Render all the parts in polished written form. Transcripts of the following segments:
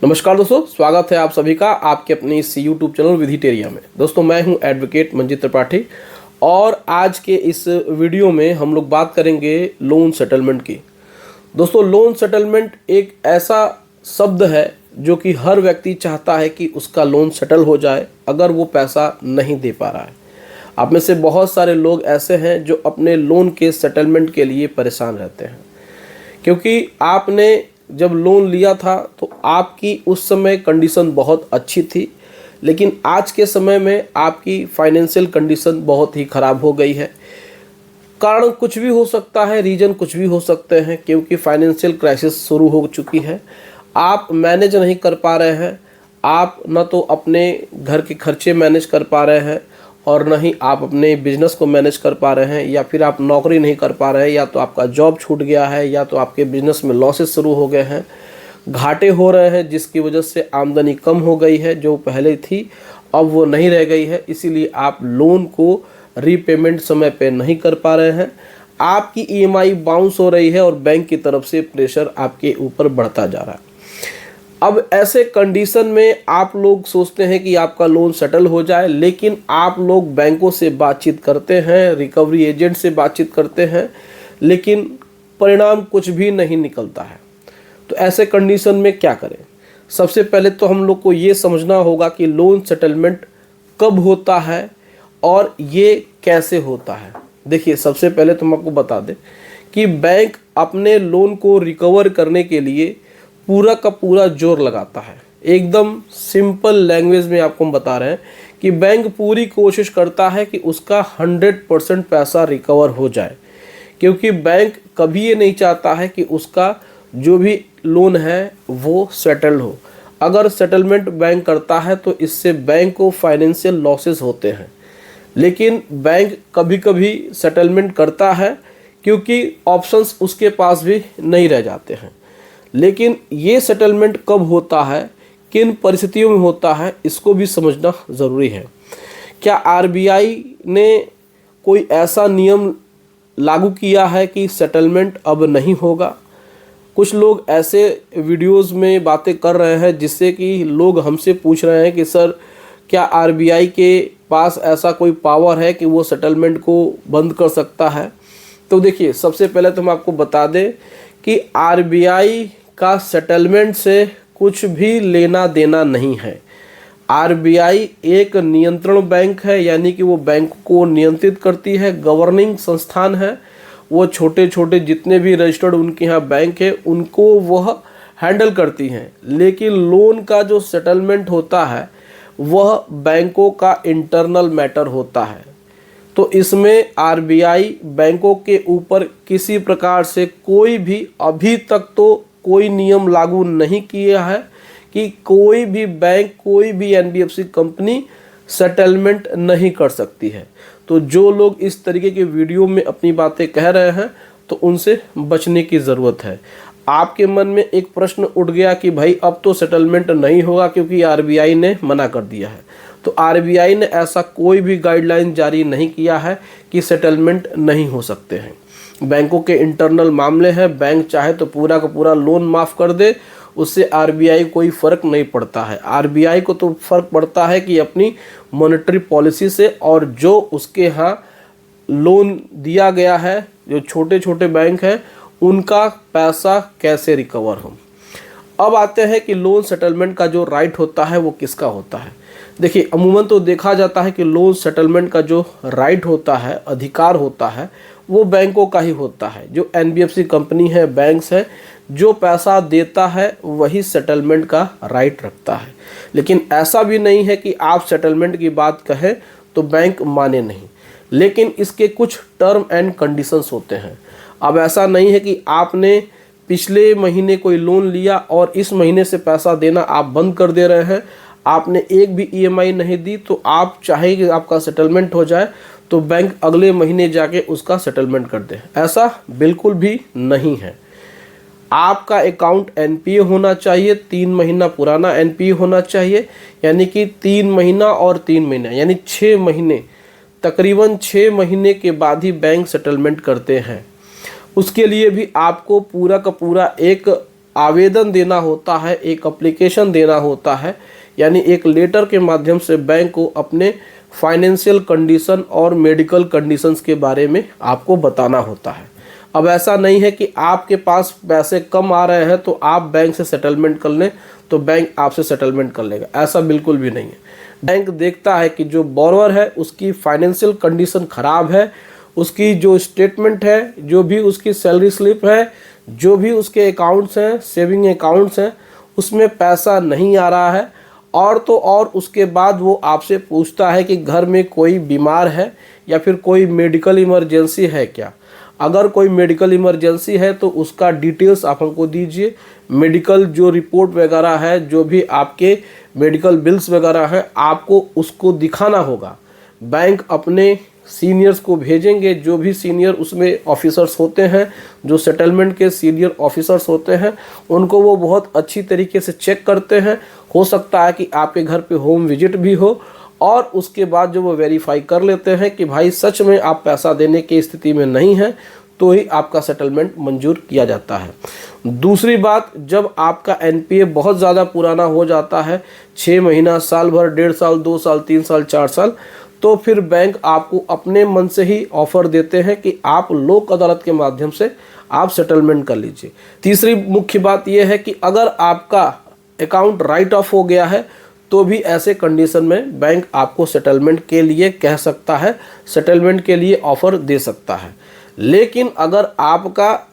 नमस्कार दोस्तों, स्वागत है आप सभी का आपके अपने इस यूट्यूब चैनल विधिटेरिया में। दोस्तों मैं हूं एडवोकेट मंजीत त्रिपाठी और आज के इस वीडियो में हम लोग बात करेंगे लोन सेटलमेंट की। दोस्तों लोन सेटलमेंट एक ऐसा शब्द है जो कि हर व्यक्ति चाहता है कि उसका लोन सेटल हो जाए अगर वो पैसा नहीं दे पा रहा है। आप में से बहुत सारे लोग ऐसे हैं जो अपने लोन के सेटलमेंट के लिए परेशान रहते हैं, क्योंकि आपने जब लोन लिया था तो आपकी उस समय कंडीशन बहुत अच्छी थी, लेकिन आज के समय में आपकी फाइनेंशियल कंडीशन बहुत ही ख़राब हो गई है। कारण कुछ भी हो सकता है, रीज़न कुछ भी हो सकते हैं, क्योंकि फाइनेंशियल क्राइसिस शुरू हो चुकी है। आप मैनेज नहीं कर पा रहे हैं, आप न तो अपने घर के खर्चे मैनेज कर पा रहे हैं और न ही आप अपने बिजनेस को मैनेज कर पा रहे हैं, या फिर आप नौकरी नहीं कर पा रहे हैं, या तो आपका जॉब छूट गया है, या तो आपके बिजनेस में लॉसेस शुरू हो गए हैं, घाटे हो रहे हैं, जिसकी वजह से आमदनी कम हो गई है, जो पहले थी अब वो नहीं रह गई है। इसीलिए आप लोन को रीपेमेंट समय पे नहीं कर पा रहे हैं, आपकी ईएमआई बाउंस हो रही है और बैंक की तरफ से प्रेशर आपके ऊपर बढ़ता जा रहा है। अब ऐसे कंडीशन में आप लोग सोचते हैं कि आपका लोन सेटल हो जाए, लेकिन आप लोग बैंकों से बातचीत करते हैं, रिकवरी एजेंट से बातचीत करते हैं, लेकिन परिणाम कुछ भी नहीं निकलता है। तो ऐसे कंडीशन में क्या करें? सबसे पहले तो हम लोग को ये समझना होगा कि लोन सेटलमेंट कब होता है और ये कैसे होता है। देखिए, सबसे पहले तो हम आपको बता दें कि बैंक अपने लोन को रिकवर करने के लिए पूरा का पूरा जोर लगाता है। एकदम सिंपल लैंग्वेज में आपको हम बता रहे हैं कि बैंक पूरी कोशिश करता है कि उसका 100% पैसा रिकवर हो जाए, क्योंकि बैंक कभी ये नहीं चाहता है कि उसका जो भी लोन है वो सेटल हो। अगर सेटलमेंट बैंक करता है तो इससे बैंक को फाइनेंशियल लॉसेस होते हैं, लेकिन बैंक कभी कभी सेटलमेंट करता है क्योंकि ऑप्शंस उसके पास भी नहीं रह जाते हैं। लेकिन ये सेटलमेंट कब होता है, किन परिस्थितियों में होता है, इसको भी समझना ज़रूरी है। क्या आरबीआई ने कोई ऐसा नियम लागू किया है कि सेटलमेंट अब नहीं होगा? कुछ लोग ऐसे वीडियोस में बातें कर रहे हैं जिससे कि लोग हमसे पूछ रहे हैं कि सर, क्या आरबीआई के पास ऐसा कोई पावर है कि वो सेटलमेंट को बंद कर सकता है? तो देखिए, सबसे पहले तो हम आपको बता दें कि आरबीआई का सेटलमेंट से कुछ भी लेना देना नहीं है। आरबीआई एक नियंत्रण बैंक है, यानी कि वो बैंक को नियंत्रित करती है, गवर्निंग संस्थान है। वो छोटे छोटे जितने भी रजिस्टर्ड उनके यहाँ बैंक है उनको वह हैंडल करती हैं। लेकिन लोन का जो सेटलमेंट होता है वह बैंकों का इंटरनल मैटर होता है। तो इसमें आरबीआई बैंकों के ऊपर किसी प्रकार से कोई भी अभी तक तो कोई नियम लागू नहीं किया है कि कोई भी बैंक, कोई भी एनबीएफसी कंपनी सेटलमेंट नहीं कर सकती है। तो जो लोग इस तरीके के वीडियो में अपनी बातें कह रहे हैं तो उनसे बचने की ज़रूरत है। आपके मन में एक प्रश्न उठ गया कि भाई अब तो सेटलमेंट नहीं होगा क्योंकि आरबीआई ने मना कर दिया है। तो आरबीआई ने ऐसा कोई भी गाइडलाइन जारी नहीं किया है कि सेटलमेंट नहीं हो सकते हैं। बैंकों के इंटरनल मामले हैं, बैंक चाहे तो पूरा का पूरा लोन माफ़ कर दे, उससे आरबीआई कोई फ़र्क नहीं पड़ता है। आरबीआई को तो फ़र्क पड़ता है कि अपनी मॉनेटरी पॉलिसी से और जो उसके यहाँ लोन दिया गया है, जो छोटे छोटे बैंक हैं उनका पैसा कैसे रिकवर हो। अब आते हैं कि लोन सेटलमेंट का जो राइट होता है वो किसका होता है। देखिए, अमूमन तो देखा जाता है कि लोन सेटलमेंट का जो राइट होता है, अधिकार होता है, वो बैंकों का ही होता है। जो एनबीएफसी कंपनी है, बैंक्स है, जो पैसा देता है वही सेटलमेंट का राइट रखता है। लेकिन ऐसा भी नहीं है कि आप सेटलमेंट की बात कहें तो बैंक माने नहीं, लेकिन इसके कुछ टर्म एंड कंडीशंस होते हैं। अब ऐसा नहीं है कि आपने पिछले महीने कोई लोन लिया और इस महीने से पैसा देना आप बंद कर दे रहे हैं, आपने एक भी ईएमआई नहीं दी तो आप चाहे कि आपका सेटलमेंट हो जाए तो बैंक अगले महीने जाके उसका सेटलमेंट कर दे। ऐसा बिल्कुल भी नहीं है। आपका अकाउंट एनपीए होना चाहिए, 3 महीना पुराना एनपीए होना चाहिए, यानी कि 3 महीना और 3 महीना यानी 6 महीने, तकरीबन 6 महीने के बाद ही बैंक सेटलमेंट करते हैं। उसके लिए भी आपको पूरा का पूरा एक आवेदन देना होता है, एक एप्लीकेशन देना होता है, यानी एक लेटर के माध्यम से बैंक को अपने फाइनेंशियल कंडीशन और मेडिकल कंडीशंस के बारे में आपको बताना होता है। अब ऐसा नहीं है कि आपके पास पैसे कम आ रहे हैं तो आप बैंक से सेटलमेंट कर लें तो बैंक आपसे सेटलमेंट कर लेगा, ऐसा बिल्कुल भी नहीं है। बैंक देखता है कि जो बोरोवर है उसकी फाइनेंशियल कंडीशन ख़राब है, उसकी जो स्टेटमेंट है, जो भी उसकी सैलरी स्लिप है, जो भी उसके अकाउंट्स हैं, सेविंग अकाउंट्स हैं, उसमें पैसा नहीं आ रहा है, और तो और उसके बाद वो आपसे पूछता है कि घर में कोई बीमार है या फिर कोई मेडिकल इमरजेंसी है क्या। अगर कोई मेडिकल इमरजेंसी है तो उसका डिटेल्स आप हमको दीजिए, मेडिकल जो रिपोर्ट वगैरह है, जो भी आपके मेडिकल बिल्स वगैरह हैं, आपको उसको दिखाना होगा। बैंक अपने सीनियर्स को भेजेंगे, जो भी सीनियर उसमें ऑफिसर्स होते हैं, जो सेटलमेंट के सीनियर ऑफिसर्स होते हैं, उनको वो बहुत अच्छी तरीके से चेक करते हैं। हो सकता है कि आपके घर पे होम विजिट भी हो, और उसके बाद जो वो वेरीफाई कर लेते हैं कि भाई सच में आप पैसा देने की स्थिति में नहीं हैं, तो ही आपका सेटलमेंट मंजूर किया जाता है। दूसरी बात, जब आपका एनपीए बहुत ज़्यादा पुराना हो जाता है, 6 महीना, साल भर, 1.5 साल, 2 साल, 3 साल, 4 साल, तो फिर बैंक आपको अपने मन से ही ऑफर देते हैं कि आप लोक अदालत के माध्यम से आप सेटलमेंट कर लीजिए। तीसरी मुख्य बात यह है कि अगर आपका अकाउंट राइट ऑफ हो गया है तो भी ऐसे कंडीशन में बैंक आपको सेटलमेंट के लिए कह सकता है, सेटलमेंट के लिए ऑफर दे सकता है। लेकिन अगर आपका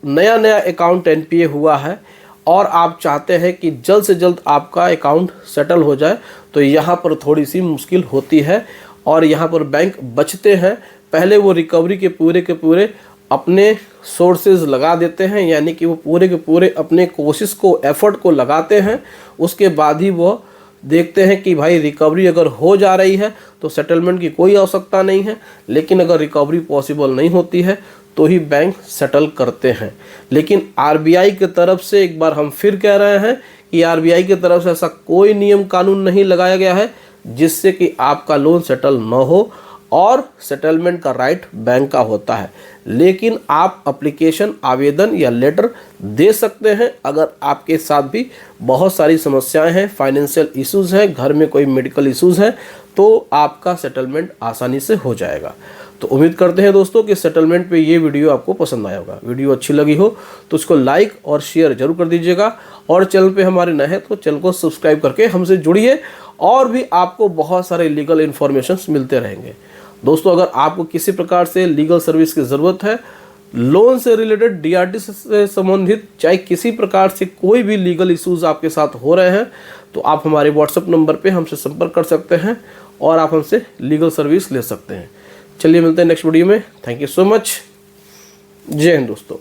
नया नया अकाउंट एनपीए हुआ है और आप चाहते हैं कि जल्द से जल्द आपका अकाउंट सेटल हो जाए, तो यहाँ पर थोड़ी सी मुश्किल होती है और यहाँ पर बैंक बचते हैं। पहले वो रिकवरी के पूरे अपने सोर्सेज लगा देते हैं, यानी कि वो पूरे के पूरे अपने कोशिश को, एफर्ट को लगाते हैं। उसके बाद ही वो देखते हैं कि भाई रिकवरी अगर हो जा रही है तो सेटलमेंट की कोई आवश्यकता नहीं है, लेकिन अगर रिकवरी पॉसिबल नहीं होती है तो ही बैंक सेटल करते हैं। लेकिन आरबीआई की तरफ से, एक बार हम फिर कह रहे हैं कि आरबीआई की तरफ से ऐसा कोई नियम कानून नहीं लगाया गया है जिससे कि आपका लोन सेटल न हो, और सेटलमेंट का राइट बैंक का होता है। लेकिन आप एप्लीकेशन, आवेदन या लेटर दे सकते हैं अगर आपके साथ भी बहुत सारी समस्याएं हैं, फाइनेंशियल इश्यूज़ हैं, घर में कोई मेडिकल इश्यूज़ हैं, तो आपका सेटलमेंट आसानी से हो जाएगा। तो उम्मीद करते हैं दोस्तों कि सेटलमेंट पे ये वीडियो आपको पसंद आया होगा। वीडियो अच्छी लगी हो तो उसको लाइक और शेयर जरूर कर दीजिएगा, और चैनल पे हमारे नए हैं तो चैनल को सब्सक्राइब करके हमसे जुड़िए, और भी आपको बहुत सारे लीगल इन्फॉर्मेशन मिलते रहेंगे। दोस्तों, अगर आपको किसी प्रकार से लीगल सर्विस की ज़रूरत है, लोन से रिलेटेड, डीआरटी से संबंधित, चाहे किसी प्रकार से कोई भी लीगल इश्यूज़ आपके साथ हो रहे हैं, तो आप हमारे व्हाट्सएप नंबर पे हमसे संपर्क कर सकते हैं और आप हमसे लीगल सर्विस ले सकते हैं। चलिए मिलते हैं नेक्स्ट वीडियो में। Thank you so much. जय हिंद दोस्तों।